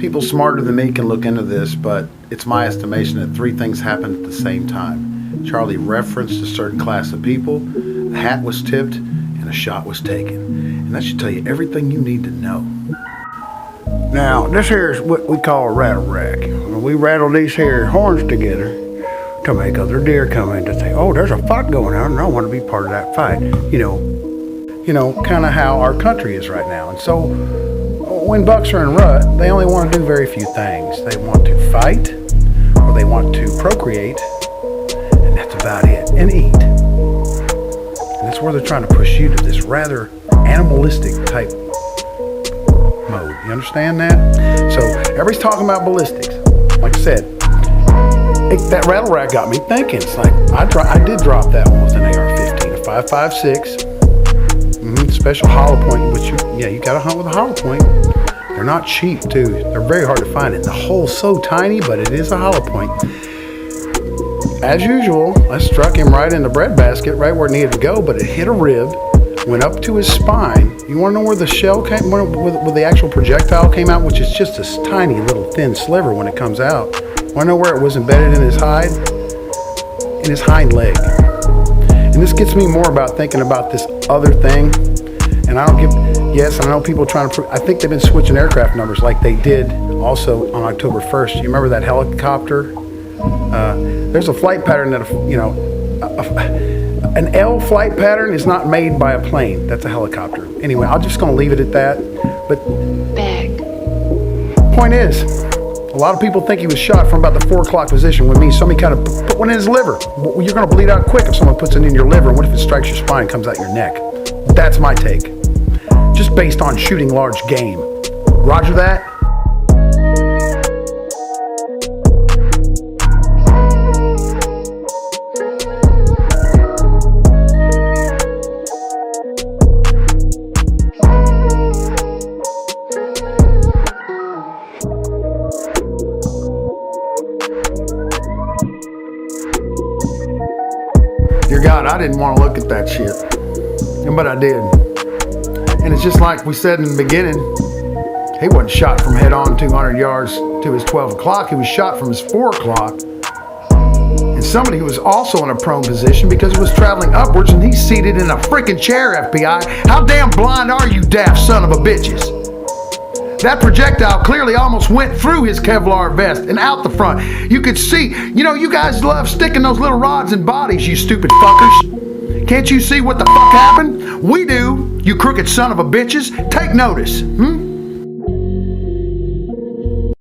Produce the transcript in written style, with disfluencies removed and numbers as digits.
People smarter than me can look into this, but it's my estimation that three things happened at the same time. Charlie referenced a certain class of people, a hat was tipped, and a shot was taken. And that should tell you everything you need to know. Now, this here is what we call a rattle rack. We rattle these here horns together to make other deer come in to say, oh, there's a fight going on and I want to be part of that fight. You know, kind of how our country is right now. And so when bucks are in rut, they only want to do very few things. They want to fight, or they want to procreate, and that's about it, and eat. And that's where they're trying to push you to this rather animalistic type mode. You understand that? So everybody's talking about ballistics. Like I said, that rattle rack got me thinking. It's like, I did drop that one with an AR-15, a 5.56. Special hollow point, which you gotta hunt with a hollow point. They're not cheap too. They're very hard to find. And the hole's so tiny, but it is a hollow point. As usual, I struck him right in the breadbasket, right where it needed to go, but it hit a rib, went up to his spine. You wanna know where the shell came, where the actual projectile came out, which is just this tiny little thin sliver when it comes out. Wanna know where it was embedded in his hide? In his hind leg. And this gets me more about thinking about this other thing. And I don't give, yes, I know people trying to, I think they've been switching aircraft numbers like they did also on October 1st. You remember that helicopter? There's a flight pattern that, an L flight pattern is not made by a plane. That's a helicopter. Anyway, I'm just going to leave it at that. But point is, a lot of people think he was shot from about the 4 o'clock position, which means somebody kind of put one in his liver. You're going to bleed out quick if someone puts it in your liver. And what if it strikes your spine and comes out your neck? That's my take. Just based on shooting large game. Roger that? Dear God, I didn't want to look at that shit. But I did. And it's just like we said in the beginning, he wasn't shot from head on 200 yards to his 12 o'clock. He was shot from his 4 o'clock. And somebody who was also in a prone position because it was traveling upwards and he's seated in a freaking chair, FBI. How damn blind are you, daft son of a bitches? That projectile clearly almost went through his Kevlar vest and out the front. You could see, you guys love sticking those little rods in bodies, you stupid fuckers. Can't you see what the fuck happened? We do, you crooked son of a bitches. Take notice.